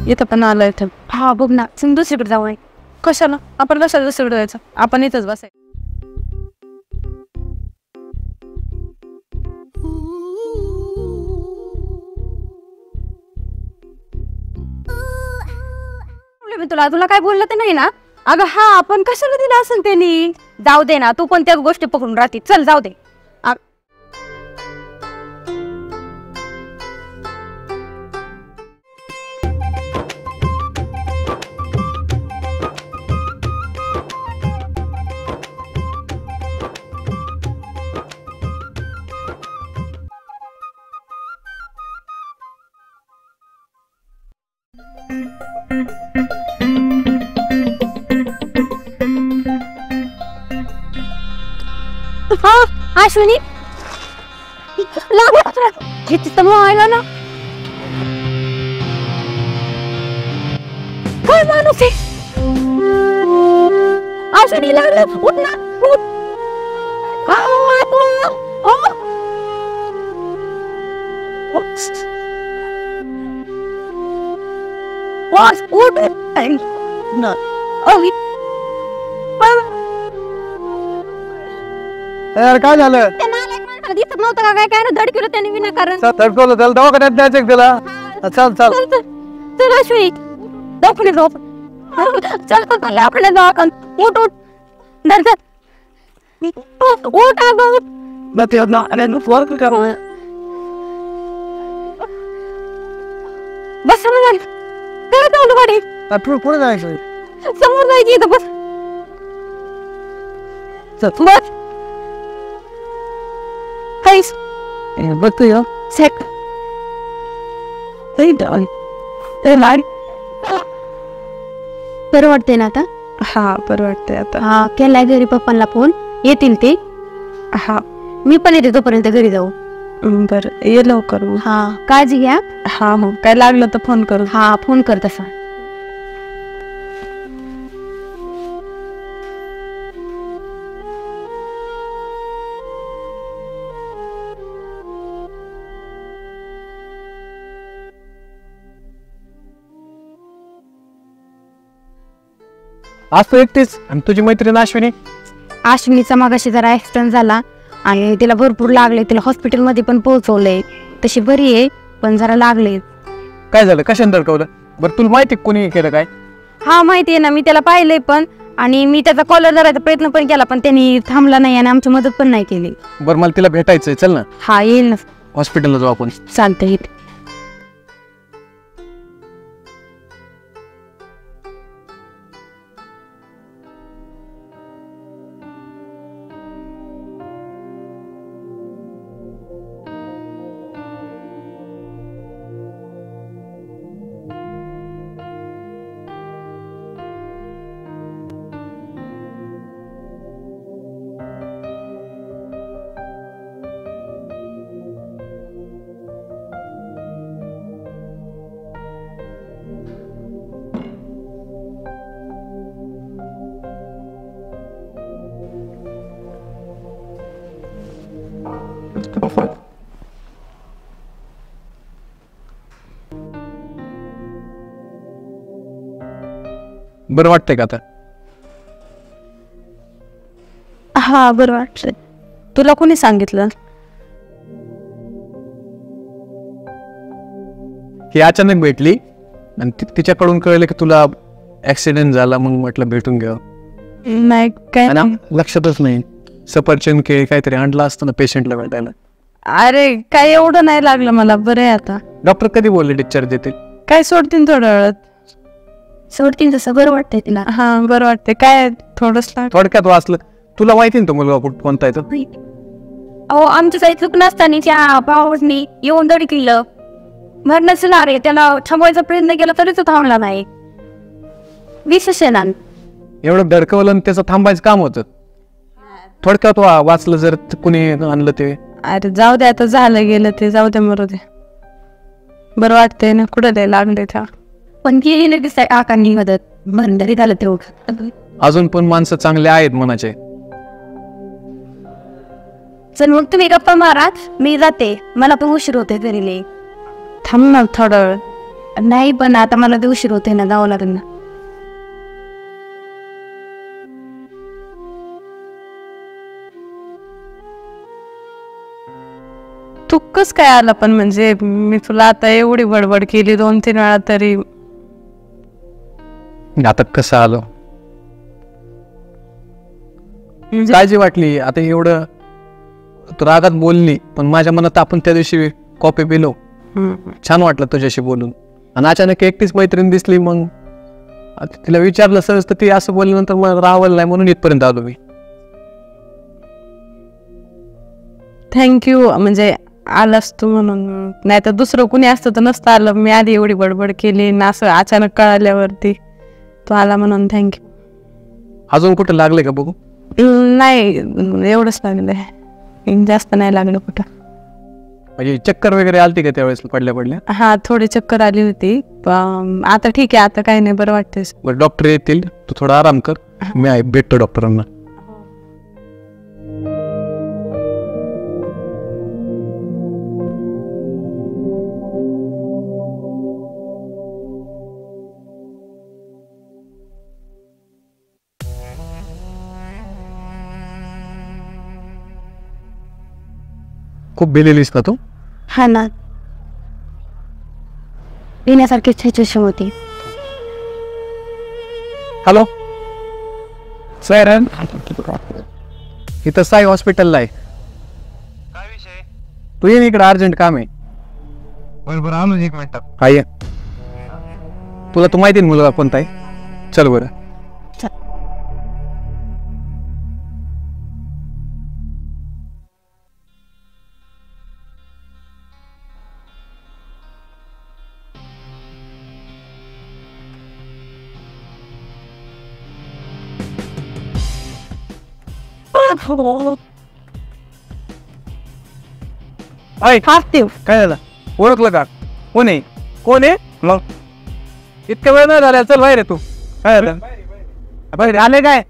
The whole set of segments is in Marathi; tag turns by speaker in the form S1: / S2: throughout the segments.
S1: इथं पण आलं इथं.
S2: हा बघ ना, चल दुसरीकडे जाऊ.
S1: कशाला आपण कशाला दुसरीकडे जायचं, आपण इथंच बसायचं.
S2: तुला काय बोललं ते नाही ना? अगं हा, आपण कशाला दिला असेल त्यांनी. जाऊ दे ना, तू कोणत्या गोष्टी पकडून राहते. चल जाऊ दे. अश्विनी लागला ना. काय माणूस आहे. अश्विनी लागलं. उठ ना, उठ.
S3: यार काय झालं.
S2: दिसत नव्हतं का काय. काय ना धड केलं त्याने विनाकारण.
S3: धडकवलं त्याला, दवाखान्यात न्यायचं त्याला. चल चल
S2: चल अश्विनी, दवाखान्यात जाऊ. चल चल आपल्या दवाखान्यात. उठ उठ. धर धर. उठ अगं. बस समोर काय तोंड गाडी.
S3: पुढे जायचं.
S2: समोर जायची इथं. बस बस. काहीच
S1: बघतो यो
S2: सेक. बरं वाटतंय ना आता.
S1: हा बरं वाटतंय आता.
S2: हा केलाय घरी पप्पांना फोन. येतील ते.
S1: हा
S2: मी पण येते तोपर्यंत घरी जाऊ.
S1: बरं ये लवकर.
S2: हा काळजी घ्या.
S1: हा हो, काय लागलं तर फोन करू.
S2: हा फोन कर तसा.
S3: आज तू एकटीच आणि तुझी मैत्रीण अश्विनी.
S2: अश्विनीचा मागाशी जरा ऍक्सिडेंट झाला आणि तिला भरपूर लागले. तिला हॉस्पिटलमध्ये पण पोहोचवलंय. तशी बरी आहे पण जरा लागले.
S3: काय झालं, कशाने धडकवलं. बरं तुला माहिती कोणी केलं काय.
S2: हा माहिती आहे ना, मी त्याला पाहिलंय पण. आणि मी त्याचा कॉलर धरायचा प्रयत्न पण केला पण त्यांनी थांबला नाही आणि आमची मदत पण नाही केली.
S3: बरं मला तिला भेटायचंय, चल ना.
S2: हा येईल ना.
S3: हॉस्पिटलला जाऊ आपण.
S2: चालतंय.
S3: बरं वाटतंय का आता.
S1: हा बरं वाटतंय. तुला कोणी सांगितलं.
S3: ही अचानक भेटली आणि तिच्याकडून कळलं की तुला ऍक्सिडेंट झाला. मग म्हटलं भेटून घ्या.
S1: नाही काय
S3: लक्षातच नाही. सफरचंद के काहीतरी आणलं असतं ना पेशंटला भेटायला.
S1: अरे काय एवढं नाही लागलं मला. बरं आहे आता.
S3: डॉक्टर कधी बोलले डिस्चार्ज देतील.
S1: काय सोडतील थोड्या वेळात.
S2: सोडतील तसं बरं वाटतंय तिला.
S1: हा बरं वाटतंय. काय थोडंच
S3: थोडक्यात वाचलं. तुला माहिती ना तो मुलगा कोणता आहे तो.
S2: अहो आमचं काही चूक नसताना त्या भावानी येऊन दडी केलं. मरणाचं रे त्याला थांबवायचा प्रयत्न केला तरी तो थांबला नाही. विशेष आहे ना.
S3: एवढं धडकवलं आणि त्याचं थांबायचं काम होतं. थोडक्यात वाचलं जर कुणी आणलं ते.
S1: अरे जाऊ दे आता, झालं गेलं ते. जाऊ दे मरू दे. बरं वाटतंय ना. कुठं द्याय लागले त्या
S2: पण केली नाही दिसत आकांनी मदत. भंडारी झालं तेवढं.
S3: अजून पण माणसं चांगले आहेत मनाचे.
S2: चल मग तुम्ही गप्पा मारा. मी जाते. मला पण उशीर होते घरी.
S1: थांब ना थोडा वेळ.
S2: नाही पण आता मला ते उशीर होते ना, जावं लागेल ना.
S1: तू कस काय आला पण, म्हणजे मी तुला आता एवढी बडबड केली 2-3 वेळा तरी.
S3: आता कसं आलो,
S1: म्हणजे
S3: काळजी वाटली. आता एवढं तू रागात बोलली, पण माझ्या मनात आपण त्या दिवशी कॉफी पिलो, छान वाटलं तुझ्याशी बोलून. आणि अचानक एकटीच मैत्रीण दिसली, मग आता तिला विचारलं सहज तर ती असं बोलल्यानंतर मला रावलं नाही, म्हणून इथपर्यंत आलो मी.
S1: थँक्यू, म्हणजे आलास तू म्हणून. नाही तर दुसरं कुणी असतं तर नसतं आलं. मी आधी एवढी बडबड केली ना, असं अचानक कळाल्यावरती तू आला म्हणून थँक्यू.
S3: अजून कुठं लागले का बघू?
S1: नाही, एवढंच लागलंय, जास्त नाही लागलं कुठं.
S3: म्हणजे चक्कर वगैरे आलती का त्यावेळेस पडल्या पडल्या?
S1: हा, थोडी चक्कर आली होती, पण आता ठीक आहे, आता काही नाही, बरं वाटतंय.
S3: बरं, डॉक्टर येतील, तू थोडा आराम कर, मी आहे, भेटतो डॉक्टरांना. खूप भिलेलीस ना तू?
S2: हा ना, येण्यासारखी सिच्युएशन होती.
S3: हॅलो सायरन, इथं साई हॉस्पिटलला आहे.
S4: काय विषय?
S3: तू ये इकडे, अर्जंट काम आहे.
S4: बरोबर आलो 1 मिनिटात.
S3: हा ये. तुला तू माहिती मुलगा कोणता आहे? चल बरं. काय झालं? ओळखलं का? कोण आहे? कोण आहे? मग इतका वेळ नाही झाला, चल बाहेर आहे तू. काय झालं? बाहेर आले काय?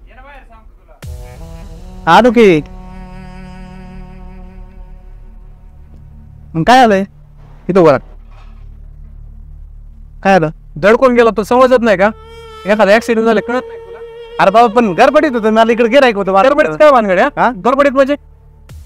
S3: आलो की. काय झालंय इथं वरात? काय झालं? दडकून गेला, तो समजत नाही का? एखादा ऍक्सिडेंट झाला कळत नाही तुला? अरे बाबा, पण गडबडीत होतं, मला इकडे गिरायक होतं. गडबडीत काय भानगड आहे? गडबडीत म्हणजे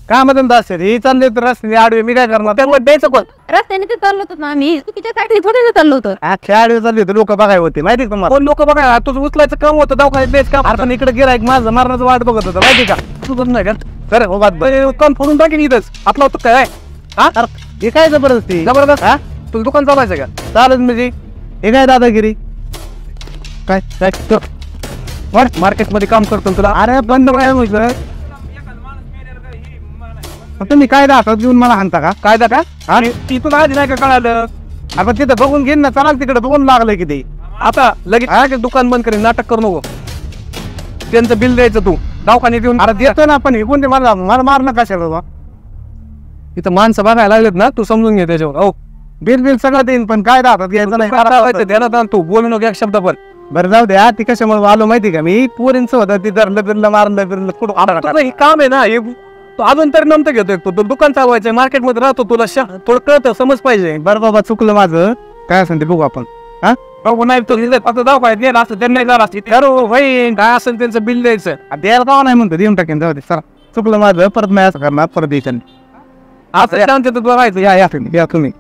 S3: काय म्हणत असेल, ही चालले तर रस्ते आडवे, मी काय करणार? त्यामुळे द्यायचं कोण?
S2: रस्त्याने ते चाललो होतो ना आम्ही, चुकीच्या साईडने थोडी चाललो होतो.
S3: आडवे चालले होते, लोक बघाय होते, माहिती का तुम्हाला? कोण लोक बघाय? तुझं उचलायचं काम होतं, दवाखान्यात द्यायचं काम. अरे पण इकडे गिरायक माझं मारण्याचं वाट बघत होतं, माहिती का? तुझं नाही का? अरे हो, बात कोण फोडून टाकेन इथंच. आपलं होतं काय? हा, हे काय जबरदस्ती? जबरदस्त? हा, तुझं दुकान चालायचं का? चालत म्हणजे हे काय दादागिरी? काय मार्केट मध्ये काम करतो तुला? अरे बंद काय म्हटलं? तुम्ही कायदा हातात घेऊन मला हाणता का? कायदा का? आणि तिथून आधी नाही का कळालं? आपण तिथं बघून घेईन ना, चला तिकडे बघून लागलं की ते. आता लगेच दुकान बंद करेन, नाटक करू नको. त्यांचं बिल द्यायचं तू दवाखान्यात येऊन. अरे देतोय ना आपण, हे कोणते मला मारणं कशाला बाबा? इथं माणसं बघायला लागलेत ना, तू समजून घे त्याच्यावर. हो, बिल सगळं देईन, पण कायदा हातात घ्यायचं नाही. ध्यानात तू बोलू नको एक शब्द पण. बरं जाऊ द्या, ती कशामुळे आलो माहिती का? मी पोरींच होतं, ती धरलं बिरलं मारलं बिरलं कुठं. हे काम आहे ना, हे तो अजून तरी नमतं घेतोय. तो दुकान चालवायचंय, मार्केटमध्ये राहतो, तुला थोडं कळतं, समज पाहिजे. बरं बाबा, चुकलं माझं, काय असेल ते बघू आपण. हा बघू, नाही तो फक्त दवाखान्यात असं त्यांनी झालं असते, काय असेल त्यांचं बिल द्यायचं. द्यायला का नाही म्हणतो, देऊन टाकेन, जाऊ दे. सर चुकलं माझं, परत नाही असं करणार, परत द्यायचं. असं राहायचं. या तुम्ही.